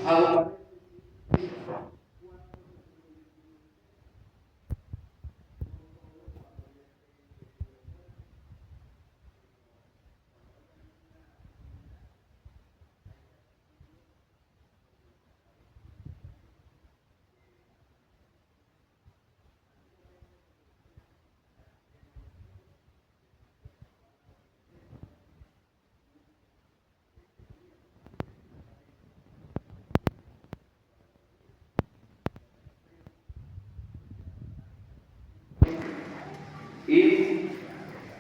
algo. ¿Y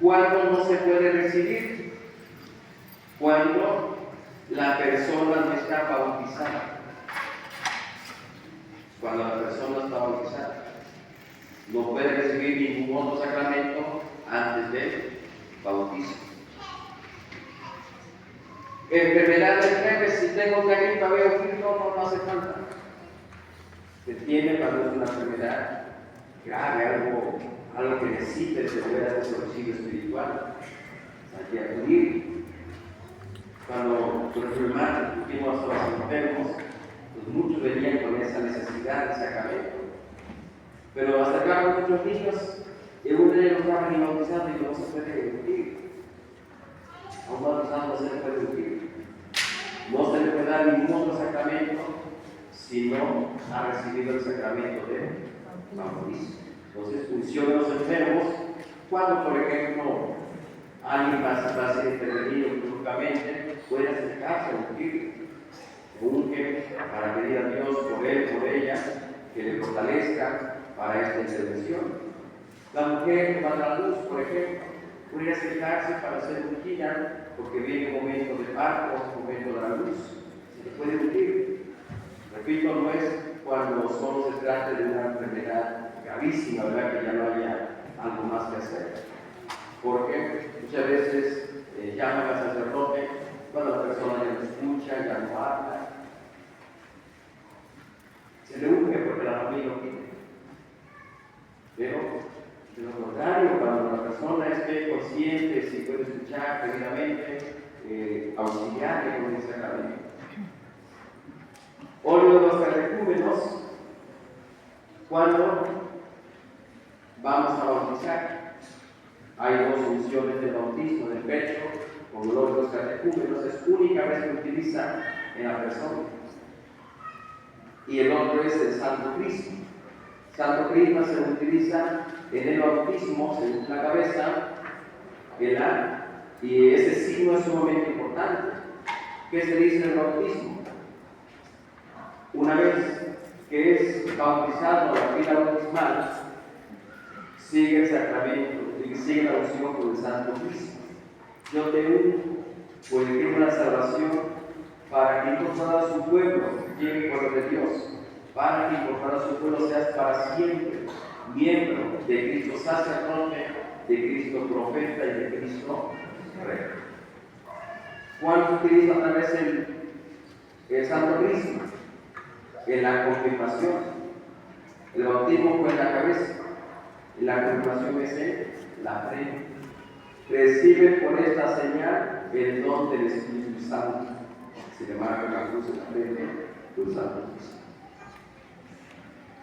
cuándo no se puede recibir? Cuando la persona no está bautizada. Cuando la persona está bautizada, no puede recibir ningún otro sacramento antes del bautismo. Enfermedades leves, si tengo gripa, veo que no hace falta. Se tiene cuando es una enfermedad grave, algo que necesite se puede hacer auxilio espiritual. Hay que acudir. Cuando por ejemplo discutimos a los enfermos, pues muchos venían con esa necesidad de sacramento. Pero hasta acá muchos niños, uno de ellos no estaba ni bautizado y no se puede educar. A un bautizado no se le puede educar. No se le puede dar ningún otro sacramento si no ha recibido el sacramento de bautismo. Entonces, funciona los enfermos cuando, por ejemplo, alguien va a ser intervenido quirúrgicamente, puede acercarse a un unge para pedir a Dios por él, por ella, que le fortalezca para esta intervención. La mujer que va a dar luz, por ejemplo, puede acercarse para hacer ungida, porque viene un momento de parto, un momento de la luz, se le puede ungir. Repito, no es cuando solo se trata de una enfermedad gravísima, ¿verdad? Que ya no haya algo más que hacer. Porque muchas veces llaman al sacerdote cuando la persona ya no escucha, ya no habla. Se le unge porque la familia lo pide. Pero, de lo contrario, cuando la persona esté consciente, si puede escuchar debidamente, auxiliarle con el sacramento. Óleo de los catecúmenos, cuando vamos a bautizar. Hay dos funciones de bautismo del pecho, con el óleo de los catecúmenos, es única vez que utiliza en la persona. Y el otro es el Santo Crisma. Santo Crisma se utiliza en el bautismo, según la cabeza, y ese signo es sumamente importante. ¿Qué se dice en el bautismo? Una vez que es bautizado la vida bautismal, sigue el sacramento, sigue la unción por el Santo Crisma. Yo te ungo por el Cristo de la salvación, para que incorporado a su pueblo llegue por de Dios, para que incorporado a su pueblo seas para siempre miembro de Cristo sacerdote, de Cristo profeta y de Cristo rey. ¿Cuándo utiliza otra vez el Santo Crisma? En la confirmación. El bautismo fue en la cabeza, y la confirmación es en la frente. Recibe por esta señal el don del Espíritu Santo. Se le marca la cruz en la frente del Santo Cristo.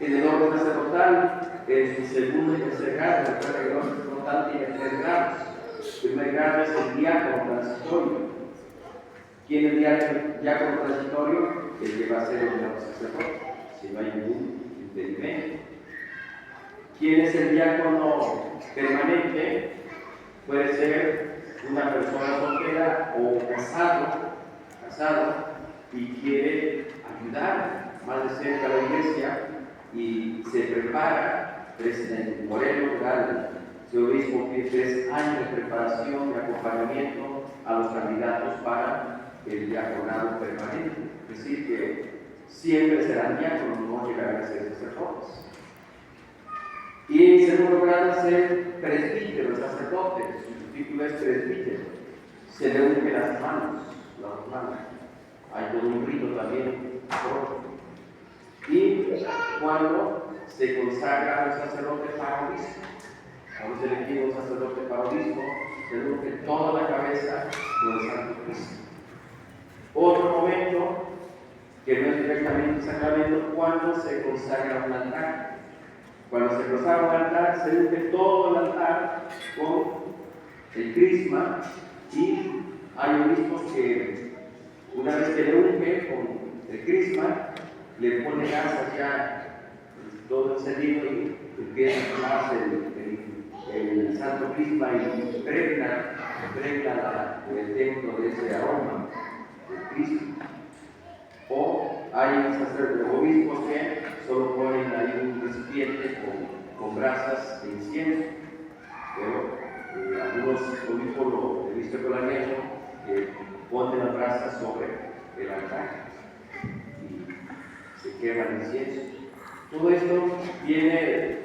En el orden sacerdotal, en su segundo y tercer grado, recuerda que el orden sacerdotal tiene 3 grados. El primer grado es el diácono transitorio. ¿Quién es el diácono transitorio? El que va a ser el sacerdote, si no hay ningún impedimento. ¿Quién es el diácono permanente? Puede ser una persona soltera o casado y quiere ayudar más de cerca a la iglesia y se prepara. Presidente Moreno, su obispo tiene 3 años de preparación y acompañamiento a los candidatos para el diaconado permanente. Es decir, que siempre serán diáconos, no llegarán a ser sacerdotes. Y en segundo grado es el presbítero, el sacerdote, su título es presbítero. Se le unge las manos. Hay todo un rito también. Y cuando se consagra un sacerdote para obispo, cuando se elige un sacerdote para obispo, se le unge toda la cabeza con el Santo Cristo. Otro momento que no es siguiente sacramento cuando se consagra un altar. Cuando se consagra un altar, se unge todo el altar con el crisma, y hay obispos que una vez que le unge con el crisma, le pone gasas ya todo encendido y empieza a quemarse el santo crisma y impregna el templo de ese aroma del crisma. O hay sacerdotes obispos que solo ponen ahí un recipiente con brasas de incienso, pero algunos obispos lo he visto con la lengua, que ponen las brasas sobre el altar y se quema el incienso. Todo esto viene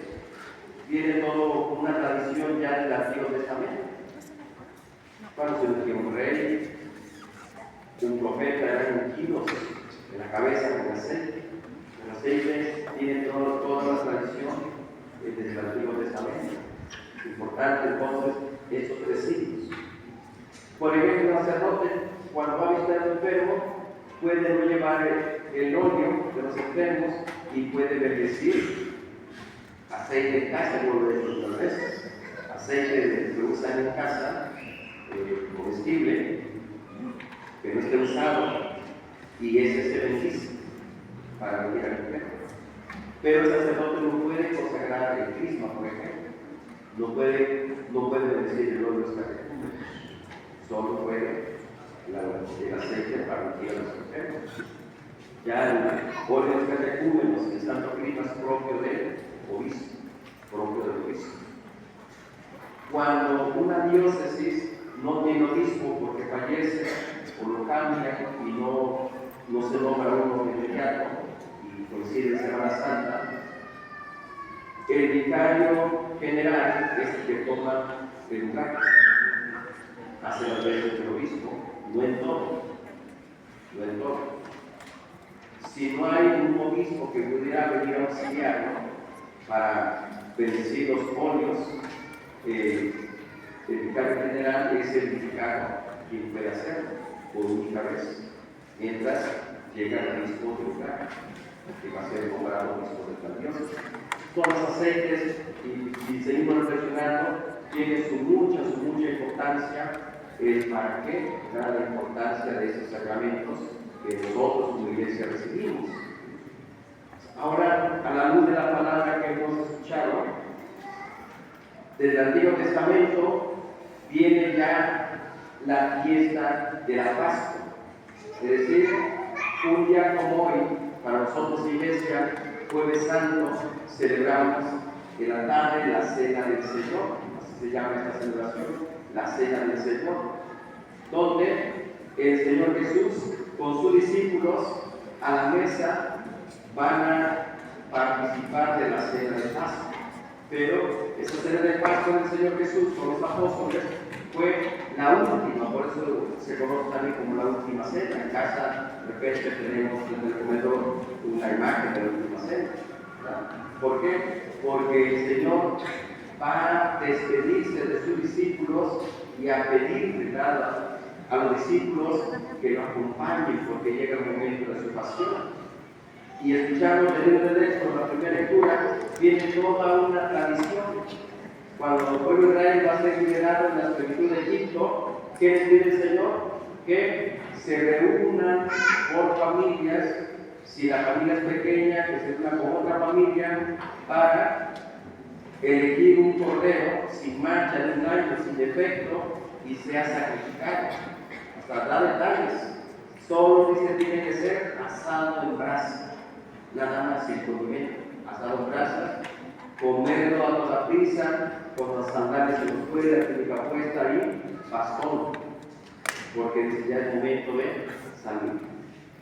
todo una tradición ya del Antiguo Testamento. Cuando se ungió un rey, un profeta era ungido en la cabeza con aceite. El aceite tiene toda la tradición desde el Antiguo Testamento. Importante entonces estos 3 signos. Por ejemplo, el sacerdote, cuando va a visitar al enfermo, puede no llevar el óleo de los enfermos y puede bendecir aceite en casa, yo lo he hecho otras veces. Aceite que usan en casa, comestible, que no esté usado, y ese se bendice para venir al enfermo. Pero el sacerdote no puede consagrar el crisma, por ejemplo. No puede bendecir el óleo de los catecúmenos. Solo puede el aceite para ungir a los enfermos. Ya el óleo de los catecúmenos, el santo crisma es propio del obispo, Cuando una diócesis no tiene obispo porque fallece o lo cambia y no se nombra uno de inmediato y coincide en Semana Santa, el vicario general es el que toma el lugar, hace las veces del obispo, no en todo. Si no hay un obispo que pudiera venir a auxiliarlo para bendecir los óleos, el vicario general es el vicario quien puede hacerlo por única vez, mientras llega el obispo del lugar, que va a ser nombrado obispo de la diócesis. Todos los aceites, y seguimos reflexionando, tienen su mucha importancia. ¿Para qué? La importancia de esos sacramentos que nosotros como iglesia recibimos. Ahora, a la luz de la palabra que hemos escuchado, desde el Antiguo Testamento viene ya la fiesta de la Pascua. Es decir, un día como hoy, para nosotros iglesia, Jueves Santo, celebramos en la tarde la Cena del Señor, así se llama esta celebración, la Cena del Señor, donde el Señor Jesús con sus discípulos a la mesa van a participar de la Cena de Pascua. Pero esta Cena de Pascua del Señor Jesús con los apóstoles fue la última, por eso se conoce también como la última cena. En casa, de repente, tenemos en el comedor una imagen de la última cena. ¿Verdad? ¿Por qué? Porque el Señor va a despedirse de sus discípulos y a pedir, ¿verdad?, a los discípulos que lo acompañen, porque llega el momento de su pasión. Y escuchamos el libro de Éxodo, la primera lectura, viene toda una tradición. Cuando el pueblo de Israel va a ser liberado en la esclavitud de Egipto, ¿qué les pide el Señor? Que se reúnan por familias, si la familia es pequeña, que se reúna con otra familia para elegir un cordero sin mancha de un año, sin defecto, y sea sacrificado. Hasta dar detalles. Solo dice tiene que ser asado en brasa, nada más sin condimento, asado en brasa, comerlo a toda prisa, con las sandalias en los pies, la túnica puesta ahí, bastón, porque dice ya es momento de salir.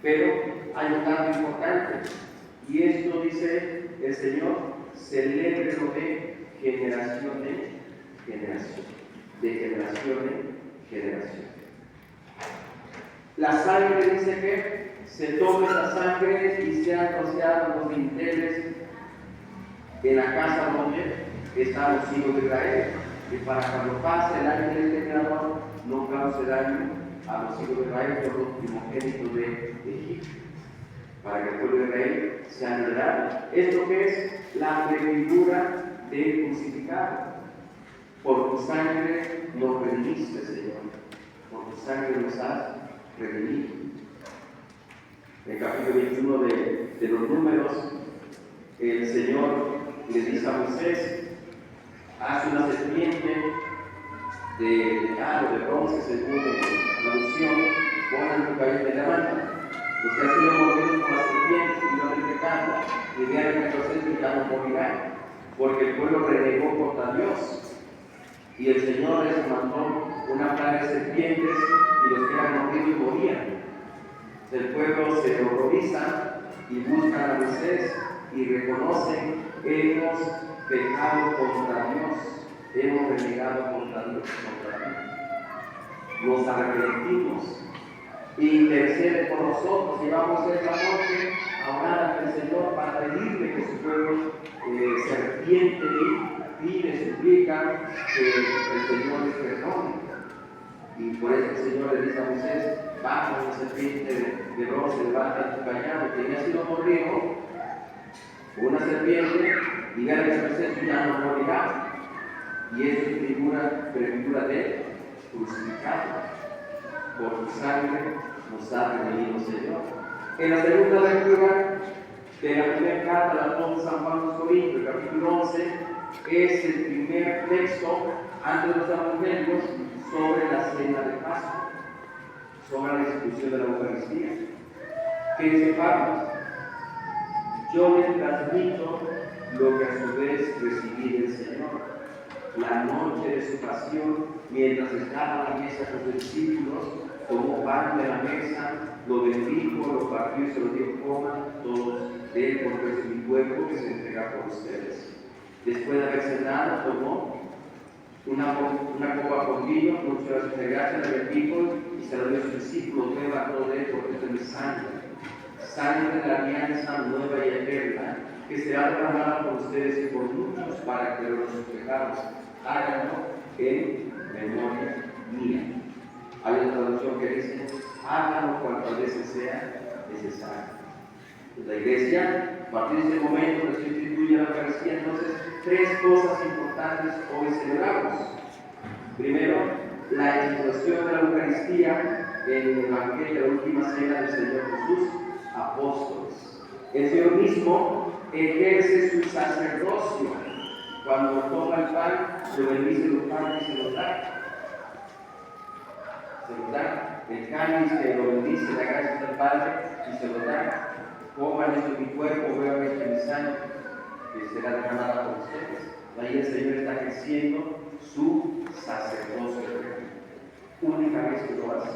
Pero hay un dato importante, y esto dice el Señor, celébrelo de generación en generación, de generación en generación. La sangre dice que se tome esa sangre y sean rociados los dinteles en la casa donde están los hijos de Israel, y para cuando pase el año del Creador no cause daño a los hijos de Israel por los primogénitos de Egipto. para que el pueblo de Israel sea liberado. Esto que es la prefigura del crucificado. Por tu sangre nos redimiste, Señor. Por tu sangre nos has redimido. En el capítulo 21 de los Números, el Señor le dice a Moisés: haz una serpiente de metal o de bronce, según la unción, ponla en tu cabeza y levanta. Los que han sido mordidos por la serpiente y no del pecado, y vean el proceso, ya no morirán, porque el pueblo renegó contra Dios. Y el Señor les mandó una plaga de serpientes, y los que eran mordidos morían. El pueblo se horroriza y buscan a Moisés y reconocen: hemos pecado contra Dios, hemos renegado contra Dios, nos arrepentimos. Intercede por nosotros, llevamos esta noche a orar al Señor para pedirle que su pueblo se arrepiente y pide, suplica que el Señor les perdone. Y por eso el Señor le dice a Moisés: baja una serpiente de bronce, levanta tu callado, que había sido mordido una serpiente, y vean ese proceso, ya no morirá. Y eso es prefigura de crucificado. Por tu sangre nos ha redimido, Señor. En la segunda lectura de la primera carta del apóstol San Juan a los Corintios, el capítulo 11, es el primer texto antes de los evangelios sobre la cena de Pascua, sobre la institución de la Eucaristía. Que dice Pablo: yo les transmito lo que a su vez recibí del Señor. La noche de su pasión, mientras estaba a la mesa con sus discípulos, tomó pan de la mesa, lo bendijo, lo partió y se lo dio: coman todos de él, porque es mi cuerpo que se entrega por ustedes. Después de haber cenado, tomó una copa con vino, con su gracia, la bendijo y se lo dio a sus discípulos: beban todo de él, porque es mi sangre, sangre de la alianza nueva y eterna, que será derramada por ustedes y por muchos para que los pecados háganlo en memoria mía. Hay una traducción que dice: háganlo cuantas veces sea necesario. La Iglesia, a partir de este momento que se instituye la Eucaristía, entonces, tres cosas importantes hoy celebramos. Primero, la institución de la Eucaristía en el Evangelio de la última cena del Señor Jesús, apóstoles. El Señor mismo ejerce su sacerdocio. Cuando toma el pan, lo bendice, lo parte y se lo da. Se lo da. El cáliz que lo bendice, la gracia del Padre, y se lo da. Coman esto en mi cuerpo, beban esto en mi sangre, que será derramada por ustedes. Ahí el Señor está ejerciendo su sacerdocio. Única vez que lo hace.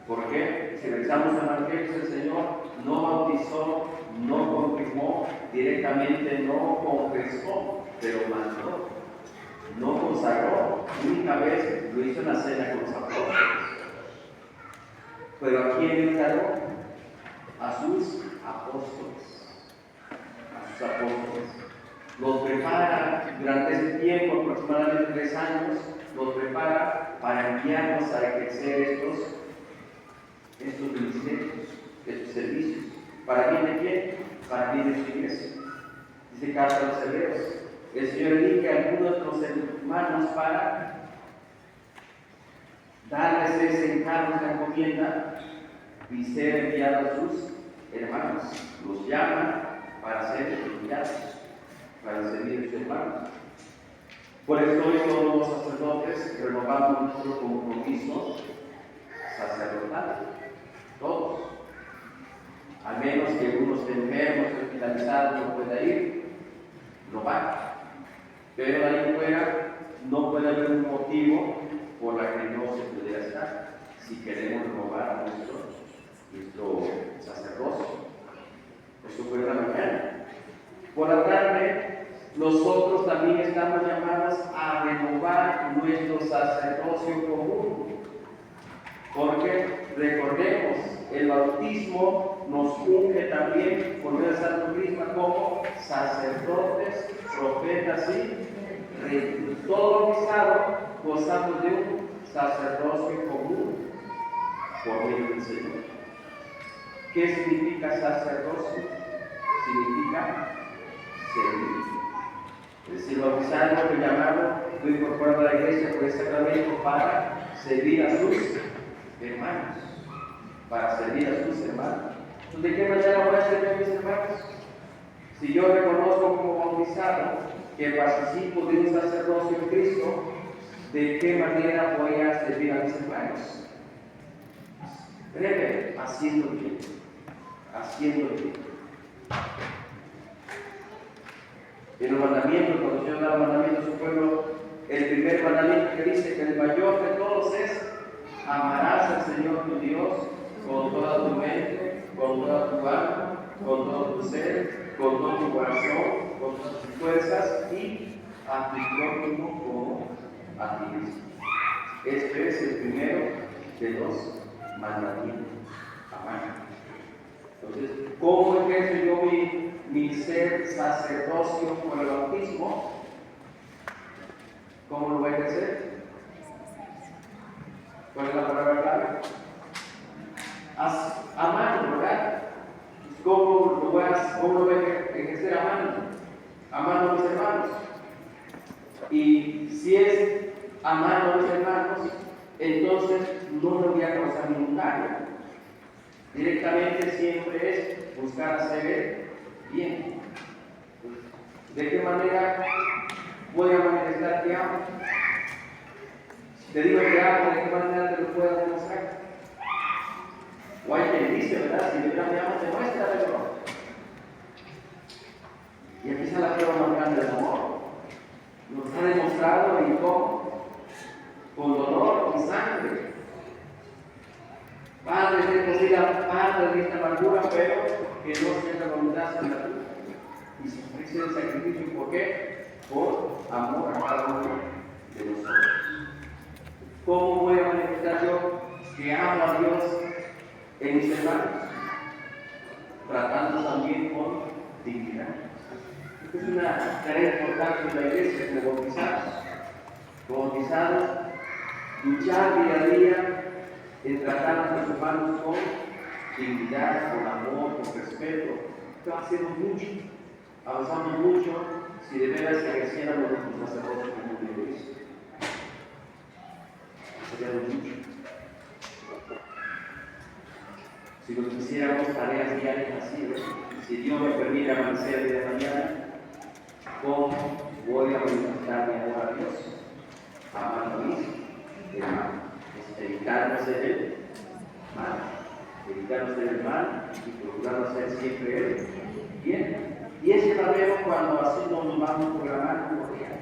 ¿Por qué? Si revisamos el Evangelio, el Señor no bautizó, no confirmó directamente, no confesó, pero mandó, no consagró. Única vez lo hizo en la cena con los apóstoles. Pero ¿a quién encargó? A sus apóstoles. A sus apóstoles. Los prepara durante ese tiempo, aproximadamente 3 años, los prepara para enviarnos a ejercer estos ministerios, estos servicios. ¿Para quién de quién? Para quién de su iglesia. Dice carta a los Hebreos: el Señor elige a algunos de los hermanos para darles ese encargo, esa encomienda, y ser enviados a sus hermanos. Los llama para ser enviados, para servir a sus hermanos. Por eso hoy todos los sacerdotes renovamos nuestro compromiso sacerdotal. Todos. Al menos que uno esté enfermo, esté hospitalizado, no pueda ir, no va. Pero de ahí fuera no puede haber un motivo por la que no se pudiera estar, si queremos renovar nuestro sacerdocio. Eso fue la mañana. Por la tarde, nosotros también estamos llamados a renovar nuestro sacerdocio común. Porque recordemos, el bautismo nos unge también por medio del Santo Crisma como sacerdotes, profetas y reyes. Todo bautizado gozamos de un sacerdocio común por medio del Señor. ¿Qué significa sacerdocio? Significa servir. Es decir, bautizarlo, llamarlo, fue incorporado a la iglesia por el sacramento para servir a sus hermanos. Para servir a sus hermanos. Entonces, ¿de qué manera voy a servir a mis hermanos? Si yo reconozco como bautizado que participo de un sacerdocio en Cristo, ¿de qué manera voy a servir a mis hermanos? Breve, haciendo bien. Haciendo bien. En los mandamientos, cuando el Señor da los mandamientos a su pueblo, el primer mandamiento que dice que el mayor de todos es: amarás al Señor tu Dios con toda tu mente, con toda tu alma, con todo tu ser, con todo tu corazón, con todas tus fuerzas, y a tu prójimo como a ti mismo. Este es el primero de los mandamientos. Amar. Entonces, ¿cómo ejerzo yo mi ser sacerdocio por el bautismo? ¿Cómo lo voy a ejercer? ¿Cuál es la palabra clave? Amando, ¿verdad? ¿Cómo lo voy a ejercer amando a mis hermanos? Y si es amando a mis hermanos, entonces no me voy a causar ningún daño. Directamente siempre es buscar hacer bien. ¿De qué manera voy a manifestar que amo? Si te digo que amo, ¿de qué manera te lo puedo demostrar? O hay quien dice, ¿verdad? Si de verdad me amas, demuéstramelo. Y aquí está la prueba más grande del amor. Nos ha demostrado y cómo, con dolor, con sangre. Padre, es posible parte de esta amargura, pero que no sea la voluntad sino la tuya. Y se ofrece el sacrificio, ¿por qué? Por amor a cada uno de nosotros. ¿Cómo voy a manifestar yo que amo a Dios en mis hermanos? Tratando también con dignidad. Esta es una tarea importante de la iglesia, como bautizados. Como bautizados, luchar día a día en tratar a nuestros hermanos con dignidad, con amor, con respeto. Esto hacemos mucho, avanzamos mucho si de veras ejerciéramos nuestros sacerdotes como de Cristo. Seríamos mucho. Si nos hiciéramos tareas diarias así, si Dios me permite amanecer el día de mañana, ¿cómo voy a manifestar mi amor a Dios? Amando a mis hermanos. Evitarnos ser el mal, evitarnos ser el mal y procurarnos ser siempre el bien. Y ese la vemos cuando así nos vamos programando por días.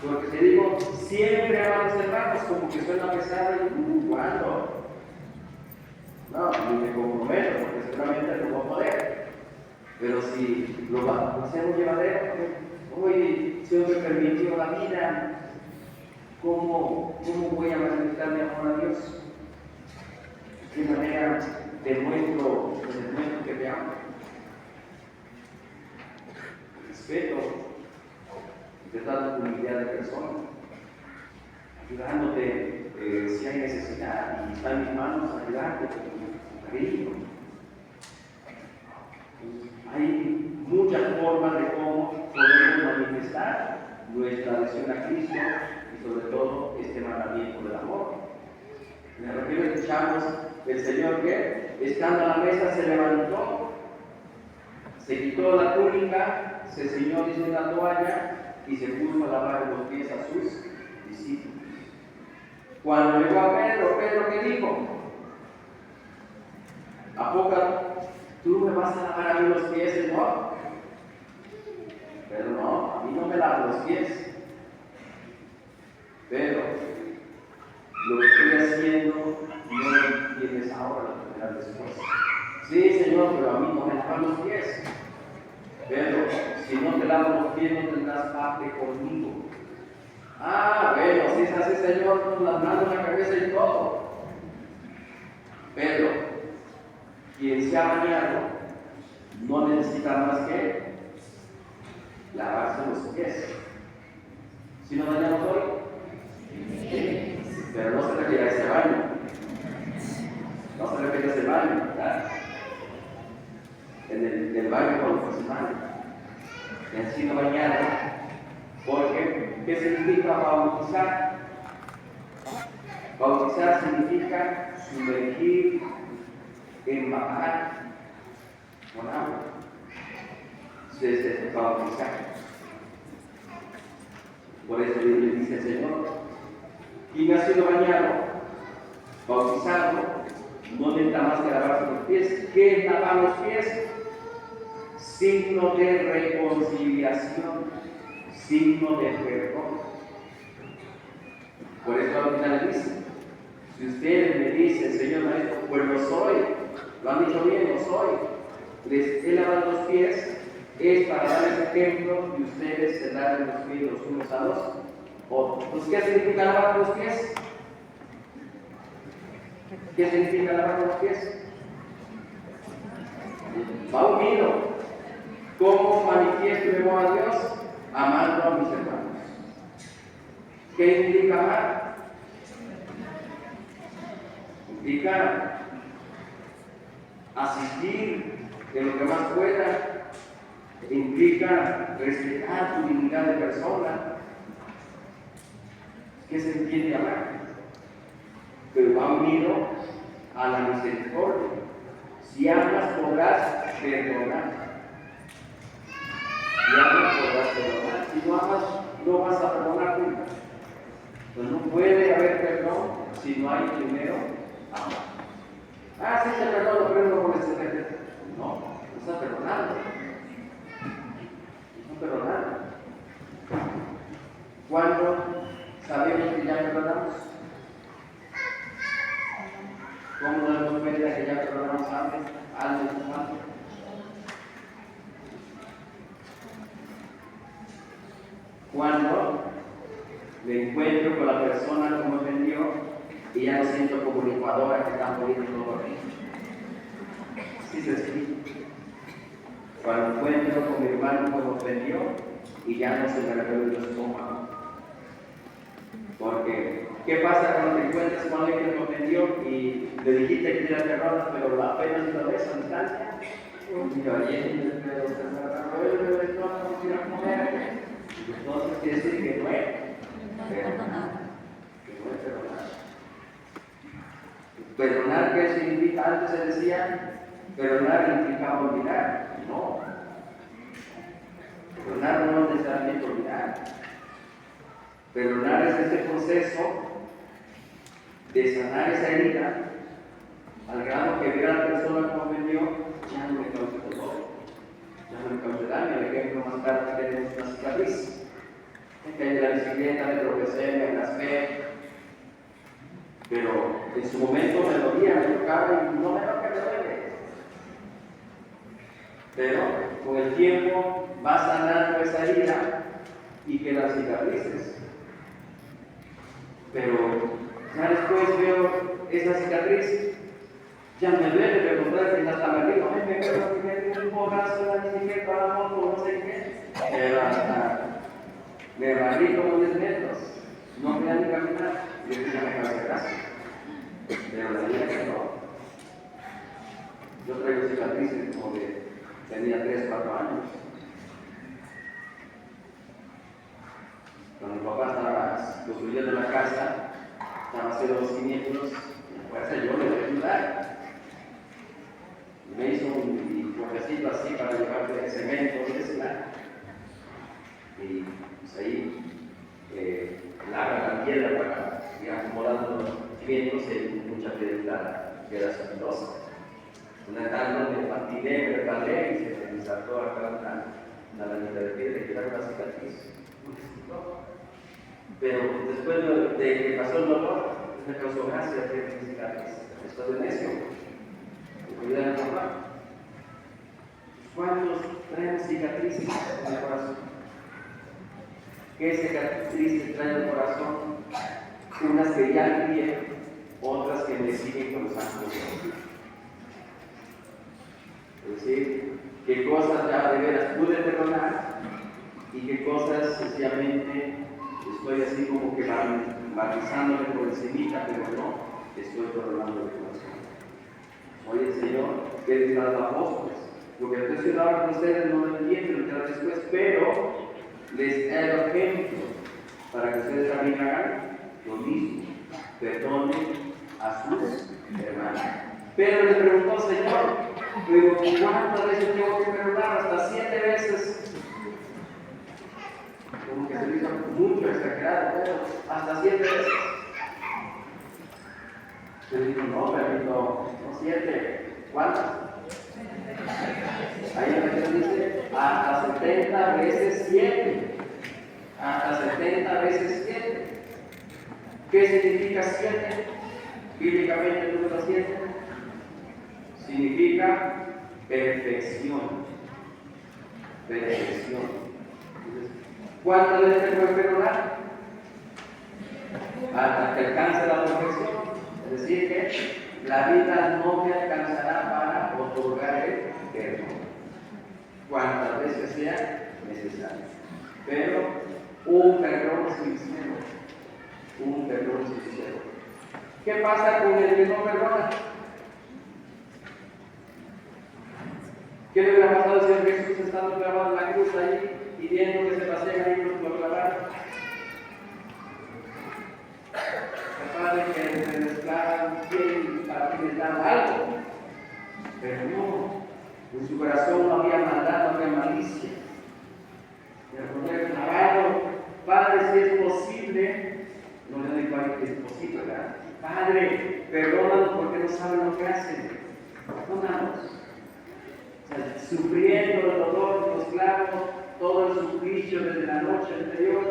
Porque te digo, siempre a los hermanos, como que suena pesado y ¿cuándo? No, ni me comprometo, porque seguramente no voy a poder. Pero si lo hacemos llevadero, hoy Dios me permitió la vida. ¿Cómo voy a manifestar mi amor a Dios? ¿De qué manera demuestro que te amo? Respeto, te trato con humildad de persona, ayudándote si hay necesidad y está en mis manos ayudarte con cariño. Hay muchas formas de cómo podemos manifestar nuestra adhesión a Cristo y sobre todo este mandamiento del amor. En el Evangelio escuchamos el Señor que, estando a la mesa, se levantó, se quitó la túnica, se ciñó de una toalla y se puso a lavar los pies a sus discípulos. Cuando llegó a Pedro, ¿qué dijo? ¿A poco tú me vas a lavar a mí los pies, Señor? Pero no, a mí no me lavas los pies. Pero lo que estoy haciendo no lo entiendes ahora, lo tendrás después. Sí, Señor, pero a mí no me lavan los pies. Pero si no te lavo los pies, no tendrás parte conmigo. Ah, bueno, si es así, Señor, con las manos, la cabeza y todo. Pero quien se ha bañado no necesita más que lavarse los pies. Si no bañamos hoy, sí, pero no se refiere a ese baño. No se refiere a ese baño, ¿verdad? que han sido bañados, porque ¿qué significa bautizar? Bautizar significa sumergir, empapar con agua. Es bautizar. Por eso le dice el Señor, quien ha sido bañado, bautizado, no necesita más que lavarse los pies. ¿Qué es lavar los pies? Signo de reconciliación, signo de perdón. Por eso al final dice, si ustedes me dicen, Señor Maestro, pues lo soy, lo han dicho bien, lo soy, les he lavado los pies, es para darles ejemplo y ustedes se laven los pies los unos a los otros. Entonces, ¿qué significa lavar los pies? ¿Qué significa lavar los pies? Va unido. ¿Cómo manifiesto mi amor a Dios? Amando a mis hermanos. ¿Qué implica amar? Implica asistir de lo que más pueda. Implica respetar tu dignidad de persona. ¿Qué se entiende amar? Pero va unido a la misericordia. Si amas, podrás perdonar. Si amas, podrás perdonar. Si no amas, no vas a perdonar nunca. Entonces no puede haber perdón si no hay primero amor. Ah, sí, te perdono, pero no con este gente. No, no estás perdonando. No perdonando. ¿Cuándo sabemos que ya perdonamos? ¿Cómo nos damos cuenta que ya perdonamos antes? Antes. Cuando me encuentro con la persona como ofendió y ya no siento como licuadora que está muriendo todo aquí. Sí, sencillo. Cuando encuentro con mi hermano como ofendió y ya no se me revuelve el estómago. Porque, ¿qué pasa cuando te encuentras con alguien que te ofendió y le dijiste que te perdonas, pero apenas lo ves a distancia? Y oye, pero se me revuelve el estómago, quiero comer. Entonces quiere decir que no es perdonar. Perdonar, ¿qué significa? Antes se decía, perdonar implica olvidar. No. Perdonar no es necesariamente olvidar. Perdonar es este proceso de sanar esa herida al grado que ver a la persona como ofendió, ya no me cause dolor, ya no me cause daño. El ejemplo más claro que tenemos una cicatriz. En la bicicleta me tropecé, me raspé, pero en su momento me dolía, me tocaba y no me lo que me duele. Pero con el tiempo va sanando esa herida y quedan cicatrices. Pero ya después veo esa cicatriz, ya me duele, me contrario que hasta me digo, me veo que me un pobrazo en la bicicleta, la moto, no sé qué, pero hasta me barrí como 10 metros, no me da ni caminar, y después ya me causé gracia. Pero la vida que no. Yo traigo cicatrices como de tenía 3, 4 años. Cuando mi papá estaba construyendo la casa, estaba haciendo los cimientos, pues yo le voy a ayudar. Me hizo un cofrecito así para llevarle cemento, y pues ahí larga la piedra para ir acomodando los cimientos en mucha piedra que era salidosa. Una tarde me patiné, me resbalé y se me saltó acá una lanita de piedra y quedaba una cicatriz. Pero después de que pasó el dolor, me causó gracia que mi cicatriz. Esto de necio. Cuidar a mi papá. ¿Cuántos traen cicatrices en el corazón? ¿Qué cicatrices traen en el corazón? Unas que ya limpié, otras que me siguen con los ángeles. Es decir, qué cosas ya de veras pude perdonar y qué cosas sencillamente estoy así como que barnizándole por encimita, pero no estoy perdonando de corazón. Oye, Señor, ¿qué dirán los apóstoles? Lo que estoy haciendo ahora con ustedes no lo entienden después, pero les he dado ejemplo para que ustedes también hagan lo mismo. Perdonen a sus hermanos. Pedro le preguntó, Señor, digo, ¿cuántas veces tengo que perdonar? Hasta 7 veces. Como que se me hizo mucho exagerado, pero hasta 7 veces. Yo digo, no, permito, no 7. ¿Cuántas? Ahí la Biblia dice, hasta 70 veces 7. Hasta 70 veces 7. ¿Qué significa 7? Bíblicamente el número 7 significa perfección. Perfección. ¿Cuántas veces tengo que perdonar? Hasta que alcance la perfección. Es decir, que la vida no me alcanzará para otorgar el perdón. Cuantas veces sea necesario. Pero un perdón sincero. Un perdón sincero. ¿Qué pasa con el que no perdona? ¿Qué le hubiera pasado si el Jesús estando clavado en la cruz ahí y viendo que se pasean ahí lo clavaron? Capaz de que se mezclaran bien para que les dan algo. Pero no, en su corazón no había maldad, no había malicia. Pero cuando era clavado, Padre, si es posible, no le digo a que es posible, ¿verdad? Padre, perdónanos porque no saben lo que hacen. Perdónanos. O sea, sufriendo el dolor de los clavos, todo el suplicio desde la noche anterior,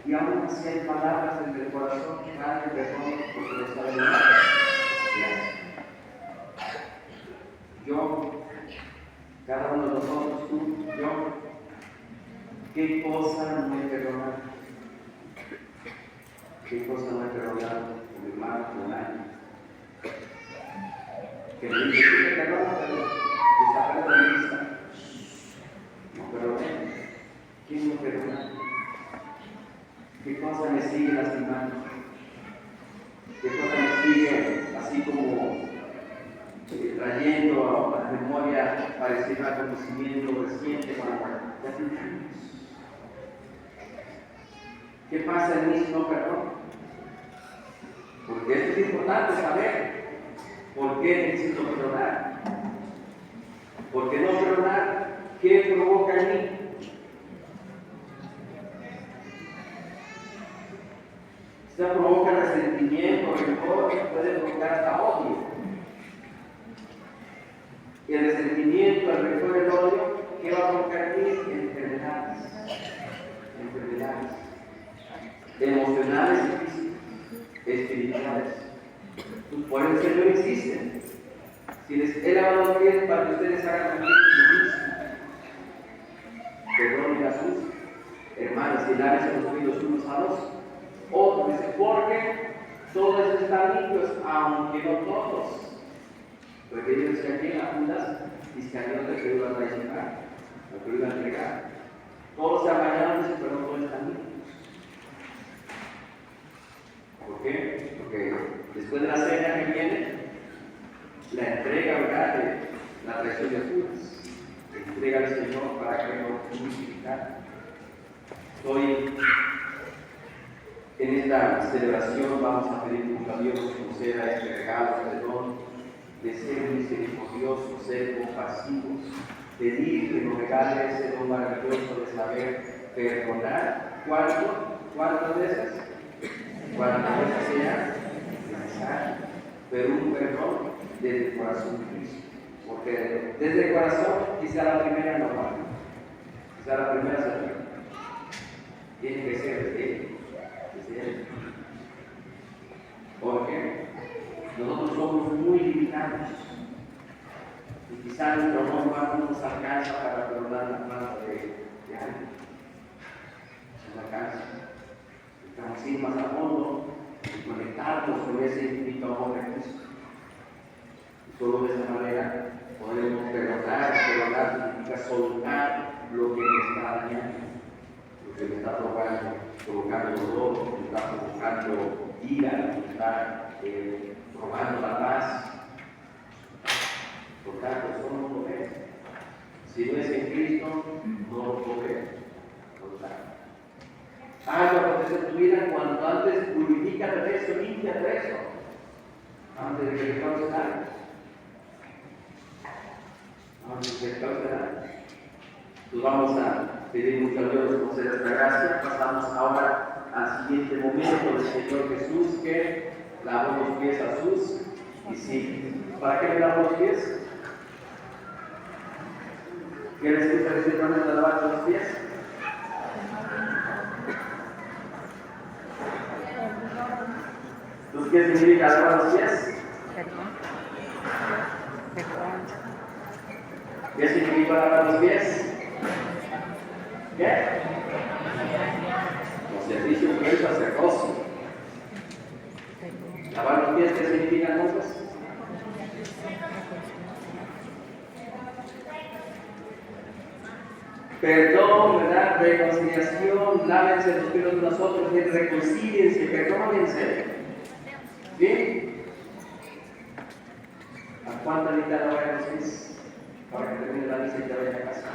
y aún así hay palabras en el corazón, Padre, perdónanos porque no saben lo que hacen. Yo, cada uno de nosotros, tú, yo, ¿qué cosa no he perdonado? ¿Qué cosa no he perdonado con mi hermano, con alguien? Que me dice que perdona, pero está fuera de mi vista. No perdoné. ¿Quién no perdona? ¿Qué cosa me sigue lastimando? ¿Qué cosa me sigue así como trayendo a la memoria parecida al conocimiento reciente para ya tiene años? ¿Qué pasa en mí si no perdono? Porque esto es importante saber por qué necesito perdonar. Porque no perdonar, ¿qué provoca en mí? Esto provoca resentimiento, rencor, puede provocar hasta odio. Y el resentimiento, el rencor, el odio, ¿qué va a provocar en mí? Enfermedades. Enfermedades. Emocionales y físicas, espirituales. Por el Señor existen. Si les he lavado los pies para que ustedes hagan también lo mismo. Perdonen a sus hermanos y lávense los pies unos a los otros. Dice, porque todos están limpios, aunque no todos. Porque ellos que aquí en la Judas, Iscariote que iba a traicionar, lo que iba a entregar. Todos se han bañado, pero no todos están limpios. ¿Por qué? Porque después de la cena que viene, la entrega, ¿verdad?, de la traición de Judas. La entrega al Señor para que lo purificara. Hoy, en esta celebración, vamos a pedir a Dios que nos conceda este regalo, este don, de ser misericordiosos, ser compasivos, pedir que nos regale ese don maravilloso de saber perdonar. ¿Cuántas veces? Cuantas veces sea necesario, pero un perdón desde el corazón de Cristo. Porque desde el corazón, quizá la primera no vale, quizá la primera se pierde. Tiene que ser desde Él. Porque nosotros somos muy limitados. Y quizá nuestro amor no nos alcanza para perdonar la falta de alguien. No alcanza. Necesitamos ir más a fondo y conectarnos con ese infinito amor de Cristo. Y solo de esa manera podemos perdonar. Perdonar significa soltar lo que nos está dañando, lo que nos está provocando dolor, lo que nos está provocando ira, lo que nos está robando la paz. Por tanto, somos poderes. Si no es en Cristo, no lo puede contar. Haz lo que acontecer en tu vida cuanto antes, purifícate de eso, límpiate de eso, antes de que te cause daño. Antes de que te cause daño. Pues vamos a pedir mucho a Dios por ser esta gracia. Pasamos ahora al siguiente momento del Señor Jesús, que lavó los pies a Jesús. Y sí, ¿para qué le lavó los pies? ¿Qué les gusta decir cuando le lavó los pies? ¿Entonces qué significa lavar los pies? ¿Qué significa lavar los pies? ¿Qué? Los servicios que es sacerdocio. ¿Lavar los pies qué significa entonces? Perdón, ¿verdad? Reconciliación, lávense los pies de nosotros, reconcíliense, perdónense. ¿Bien? ¿A cuánta mitad lavar los pies? Para que termine la misa y te vaya a casa.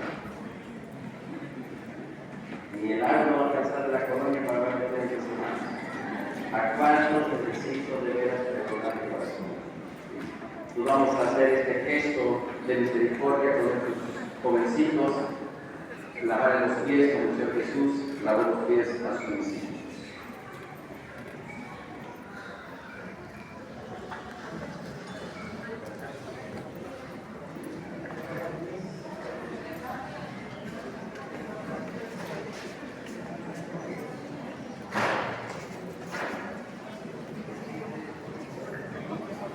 Ni el agua no va a alcanzar de la colonia para ver que tienen que ser. ¿A cuántos necesito de veras perdonar el corazón? Pues vamos a hacer este gesto de misericordia con nuestros jovencitos, lavar los pies como el Señor Jesús lavó los pies a sus discípulos.